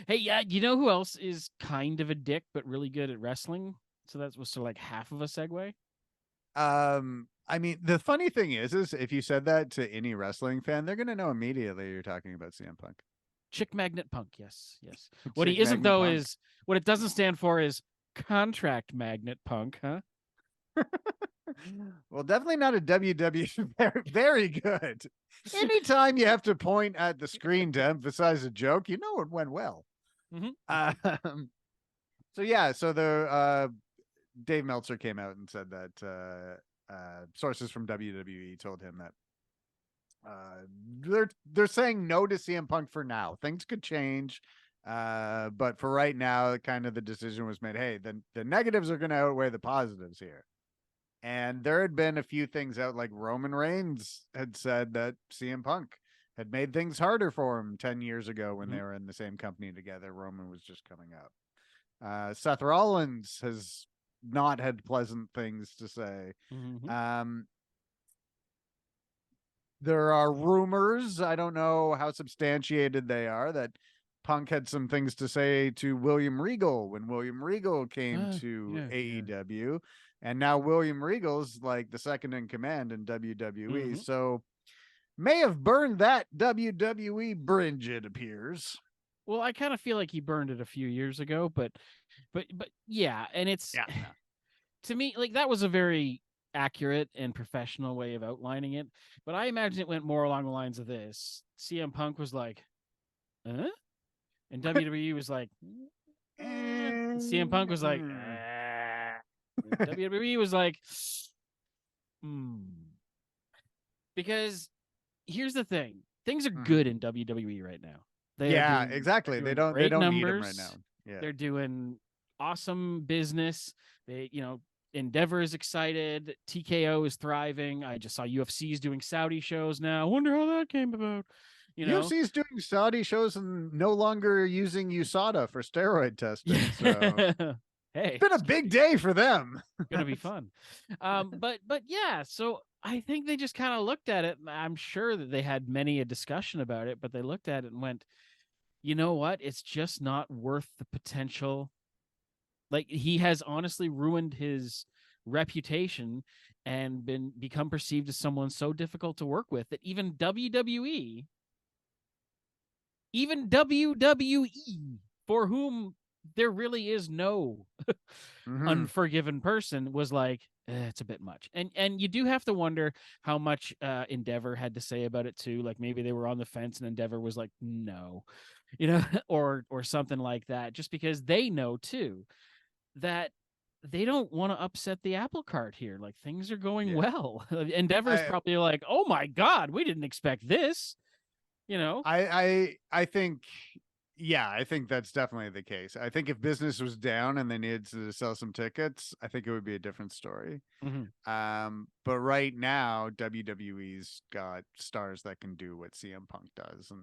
Hey, yeah, you know who else is kind of a dick but really good at wrestling? So that was sort of like half of a segue. I mean, the funny thing is if you said that to any wrestling fan, they're gonna know immediately you're talking about CM Punk. Chick Magnet Punk, yes, yes. What Chick he isn't Magnet though Punk. is what it doesn't stand for is Contract Magnet Punk, huh? Well, definitely not a WW. Very, very good. Anytime you have to point at the screen to emphasize a joke, you know it went well. Mm-hmm. Um, so yeah, so the Dave Meltzer came out and said that sources from WWE told him that they're saying no to CM Punk for now. Things could change, but for right now, kind of the decision was made. Hey, the negatives are going to outweigh the positives here. And there had been a few things out, like Roman Reigns had said that CM Punk had made things harder for him 10 years ago when Mm-hmm. they were in the same company together. Roman was just coming up. Seth Rollins has not had pleasant things to say. Mm-hmm. Um, there are rumors, I don't know how substantiated they are, that Punk had some things to say to William Regal when William Regal came to Yeah, yeah. AEW. And now William Regal's like the second in command in WWE. Mm-hmm. So may have burned that WWE bridge, it appears. Well, I kind of feel like he burned it a few years ago, but yeah, and it's Yeah. to me like that was a very accurate and professional way of outlining it. But I imagine it went more along the lines of this: CM Punk was like, "Huh?" and WWE was like, And CM Punk was like, And WWE was like, hmm. Because here's the thing: things are good in WWE right now. They are Yeah, doing they're exactly. They doing don't they great don't need him right now. numbers. Yeah. They're doing awesome business. They, Endeavor is excited. TKO is thriving. I just saw UFC's doing Saudi shows now. I wonder how that came about. You know, UFC is doing Saudi shows and no longer using USADA for steroid testing. So hey, it's been a it's gonna big be day for them. gonna be fun. But yeah, so I think they just kind of looked at it. I'm sure that they had many a discussion about it, but they looked at it and went, you know what? It's just not worth the potential. Like he has honestly ruined his reputation and become perceived as someone so difficult to work with that even WWE, for whom there really is no Mm-hmm. unforgiven person, was like, it's a bit much. And you do have to wonder how much Endeavor had to say about it too. Like maybe they were on the fence and Endeavor was like, no, or something like that, just because they know too that they don't want to upset the apple cart here. Like things are going Yeah. well. Endeavor's I probably like, oh my God, we didn't expect this, you know? I think yeah, I think that's definitely the case. I think if business was down and they needed to sell some tickets, I think it would be a different story. Mm-hmm. But right now, WWE's got stars that can do what CM Punk does, and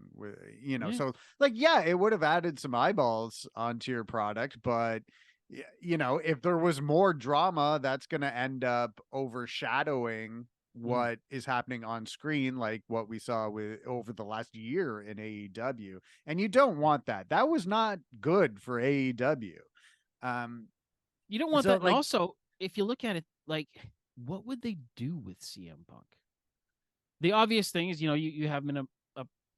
Yeah. so like, yeah, it would have added some eyeballs onto your product, but if there was more drama, that's going to end up overshadowing Mm-hmm. what is happening on screen, like what we saw with over the last year in AEW, and you don't want that. That was not good for AEW. Um, You don't want so that. And like, also, if you look at it, like, what would they do with CM Punk? The obvious thing is, you have him in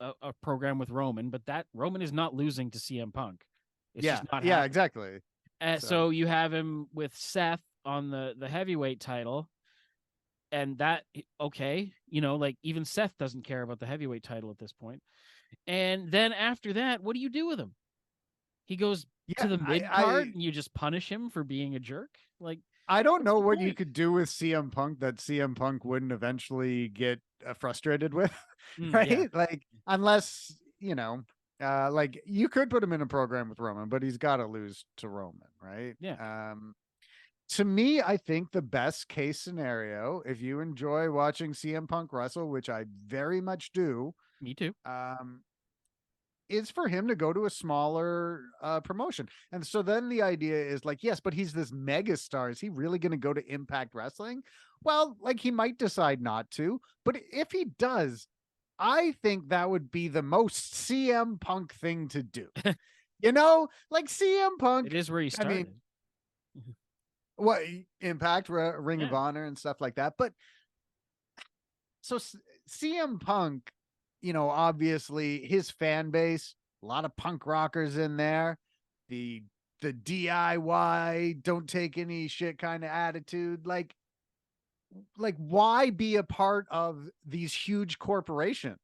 a program with Roman, but that Roman is not losing to CM Punk. It's yeah, just not yeah, happening. exactly. So So you have him with Seth on the heavyweight title, and that okay, like even Seth doesn't care about the heavyweight title at this point. And then after that, what do you do with him? He goes to yeah, the I, mid card, I and you just punish him for being a jerk. Like, I don't what's know the what you point? could do with CM Punk that CM Punk wouldn't eventually get frustrated with, Yeah, right? Like unless like you could put him in a program with Roman, but he's got to lose to Roman, right? yeah, To me, I think the best case scenario, if you enjoy watching CM Punk wrestle, which I very much do, me too. um, is for him to go to a smaller promotion. And so then the idea is like, yes, but he's this mega star. Is he really going to go to Impact Wrestling? Well, like he might decide not to, but if he does, I think that would be the most CM Punk thing to do. like CM Punk. It is where he I mean, started. what Impact, Ring of Yeah. Honor, and stuff like that. But so CM Punk, obviously his fan base, a lot of punk rockers in there, the DIY, don't take any shit kind of attitude. Like why be a part of these huge corporations?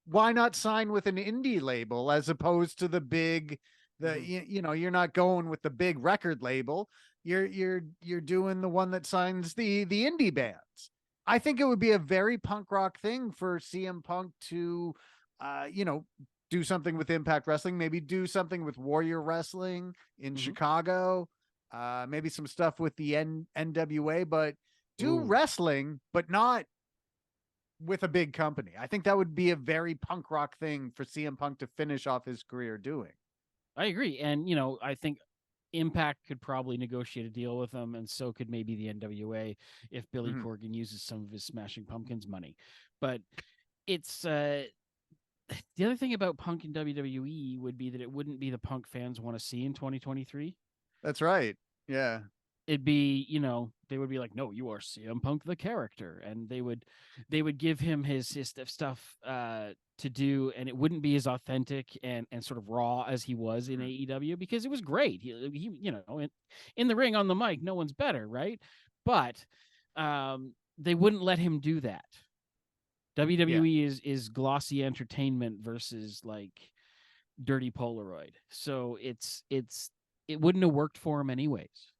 Why not sign with an indie label as opposed to the big, Mm-hmm. you're not going with the big record label. You're doing the one that signs the indie bands. I think it would be a very punk rock thing for CM Punk to uh you know do something with Impact Wrestling, maybe do something with Warrior Wrestling in Mm-hmm. Chicago, maybe some stuff with the NWA, but do Ooh, wrestling, but not with a big company. I think that would be a very punk rock thing for CM Punk to finish off his career doing. I agree. And, I think Impact could probably negotiate a deal with them, and so could maybe the NWA if Billy Mhm. Corgan uses some of his Smashing Pumpkins money. But it's the other thing about Punk in WWE would be that it wouldn't be the Punk fans want to see in 2023. That's right. Yeah. It'd be, they would be like, no, you are CM Punk the character, and they would give him his stuff to do, and it wouldn't be as authentic and sort of raw as he was in Mhm. AEW, because it was great. He in the ring, on the mic, no one's better, right? But they wouldn't let him do that. Yeah. WWE is glossy entertainment versus like dirty Polaroid. So it wouldn't have worked for him anyways.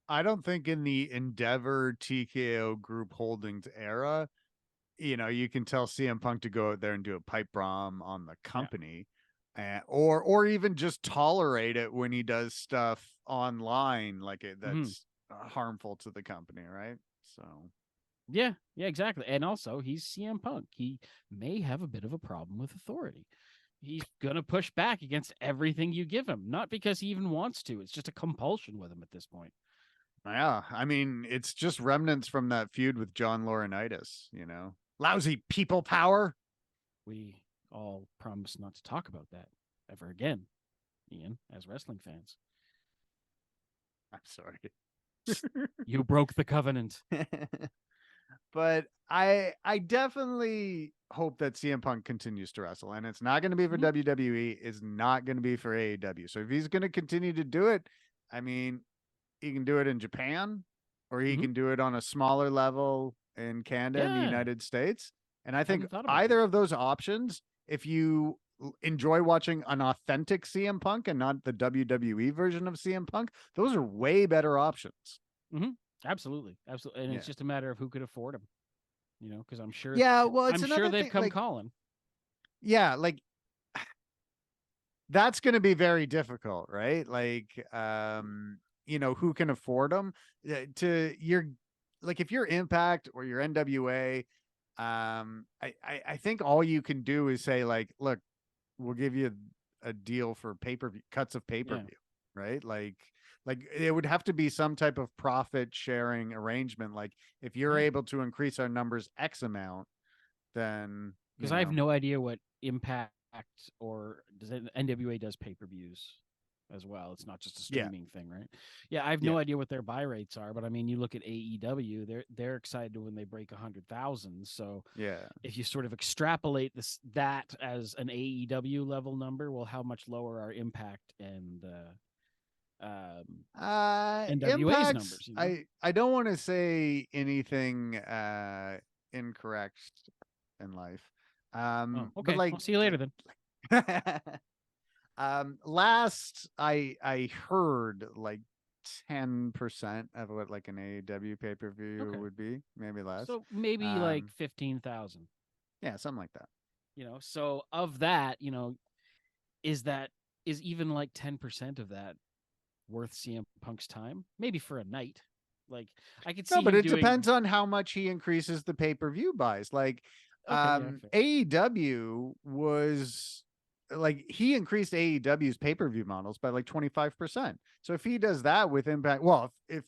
I don't think in the Endeavor TKO Group Holdings era, you can tell CM Punk to go out there and do a pipe bomb on the Yeah. company, or even just tolerate it when he does stuff online like it Mm-hmm. that's harmful to the company, right? So Yeah, yeah, exactly. And also, he's CM Punk. He may have a bit of a problem with authority. He's going to push back against everything you give him, not because he even wants to. It's just a compulsion with him at this point. yeah, I mean, it's just remnants from that feud with John Laurinaitis, lousy people power. We all promise not to talk about that ever again, Ian, as wrestling fans. I'm sorry. You broke the covenant. But I definitely hope that CM Punk continues to wrestle, and it's not going to be for Mhm. WWE. It's not going to be for AEW. So if he's going to continue to do it, I mean, he can do it in Japan, or he Mhm. can do it on a smaller level in Canada and the Yeah, United States. And I think hadn't thought about that. either of those options, if you enjoy watching an authentic CM Punk and not the WWE version of CM Punk, those are way better options. Hmm. Absolutely, absolutely, and it's Yeah. just a matter of who could afford him. Because I'm sure, Yeah, well, it's I'm sure another they've thing. come calling. Yeah, like that's going to be very difficult, right? Who can afford them? To your like if you're Impact or your NWA, I think all you can do is say like, look, we'll give you a deal for pay-per-view cuts of Yeah, pay-per-view, right? Like it would have to be some type of profit sharing arrangement. Like if you're yeah. able to increase our numbers X amount, then Because I have no idea what Impact or NWA does pay-per-views as well. It's not just a yeah, streaming thing, right? Yeah, I have yeah, no idea what their buy rates are, but I mean, you look at AEW, they're excited when they break 100,000. So yeah. if you sort of extrapolate that as an AEW level number, well, how much lower are Impact and NWA's Impacts. numbers? I don't want to say anything incorrect in life. Oh, But okay. I'll see you later then. last I heard like 10% of what like an AEW pay-per-view Okay. would be, maybe less. So maybe like Um, 15,000. yeah, something like that. So of that, is that is even like 10% of that worth CM Punk's time? Maybe for a night. Like I could No, see but him it doing. depends on how much he increases the pay-per-view buys. Like Okay, yeah, fair. AEW was like he increased AEW's pay-per-view models by like 25%. So if he does that with Impact, well, if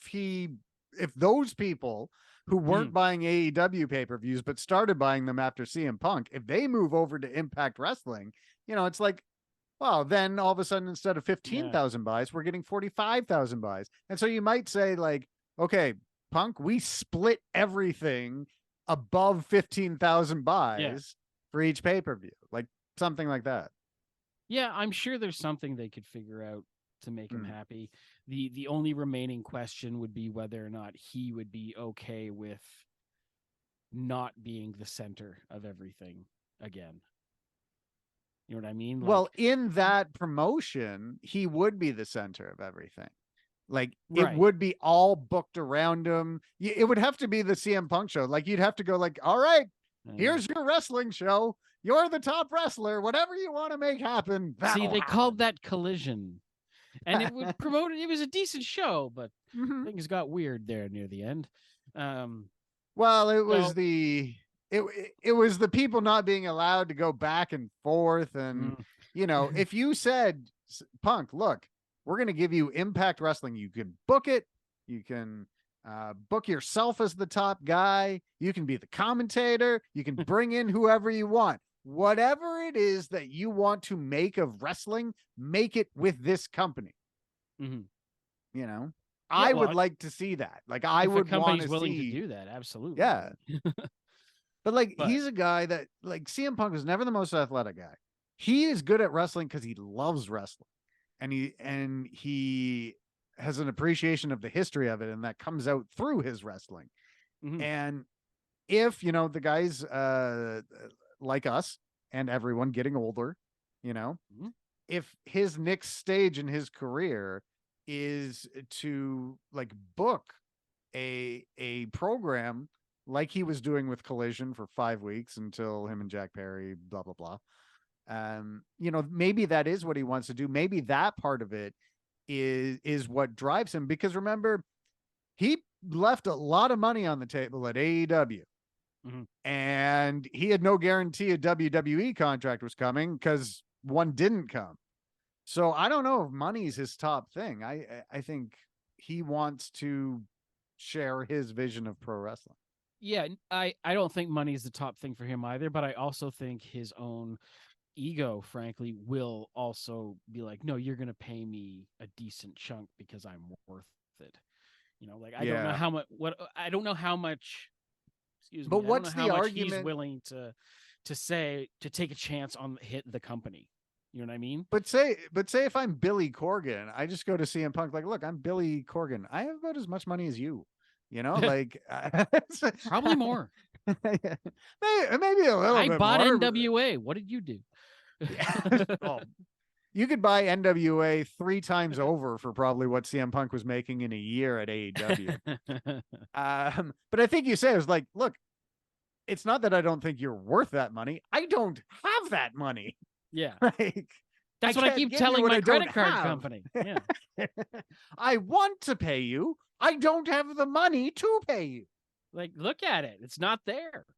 those people who Mhm. weren't buying AEW pay-per-views but started buying them after CM Punk, if they move over to Impact Wrestling, it's like Well, then all of a sudden, instead of Yeah. 15,000 buys, we're getting 45,000 buys. And so you might say, like, okay, Punk, we split everything above 15,000 Yeah. buys for each pay per view, like something like that. Yeah, I'm sure there's something they could figure out to make him Mm. happy. The only remaining question would be whether or not he would be okay with not being the center of everything again. You know what I mean? Well, Like, in that promotion, he would be the center of everything. Like it right. would be all booked around him. It would have to be the CM Punk show. Like you'd have to go like, all right, Uh, here's your wrestling show. You're the top wrestler. Whatever you want to make happen, See, that'll they called happen. that Collision, and it would promote it. It was a decent show, but Mhm. things got weird there near the end. Well, it was So the it was the people not being allowed to go back and forth, and mm, if you said, Punk, look, we're going to give you Impact Wrestling, you can book it, you can book yourself as the top guy, you can be the commentator, you can bring in whoever you want. Whatever it is that you want to make of wrestling, make it with this company. mhm. You know, Yeah, I would well, like to see that. Like, I if a would want company's to willing to see, do that, absolutely. yeah. But like, But he's a guy that, like, CM Punk was never the most athletic guy. He is good at wrestling because he loves wrestling, and he has an appreciation of the history of it, and that comes out through his wrestling. mhm, And if the guys like us and everyone getting older, you know, mhm, if his next stage in his career is to like book a program like he was doing with Collision for 5 weeks until him and Jack Perry, blah blah blah. Maybe that is what he wants to do. Maybe that part of it is what drives him. Because remember, he left a lot of money on the table at AEW, mhm. and he had no guarantee a WWE contract was coming because one didn't come. So I don't know if money's his top thing. I think he wants to share his vision of pro wrestling. Yeah, I don't think money is the top thing for him either, but I also think his own ego, frankly, will also be like, no, you're going to pay me a decent chunk because I'm worth it. Like I don't know Yeah. how much I don't know how much, excuse But me, I don't know what's how the much he's argument? willing to say to take a chance on hit the company. You know what I mean? But say if I'm Billy Corgan, I just go to CM Punk like, look, I'm Billy Corgan. I have about as much money as you. Like Probably more. maybe a little I bit bought more. NWA. What did you do? Yeah. Oh, you could buy NWA 3 times over for probably what CM Punk was making in a year at AEW. But I think you say it was like, look, it's not that I don't think you're worth that money. I don't have that money. Yeah. Like, I That's what I can't keep give you telling what my I don't credit card have. company. Yeah. I want to pay you. I don't have the money to pay you. Like, look at it. It's not there.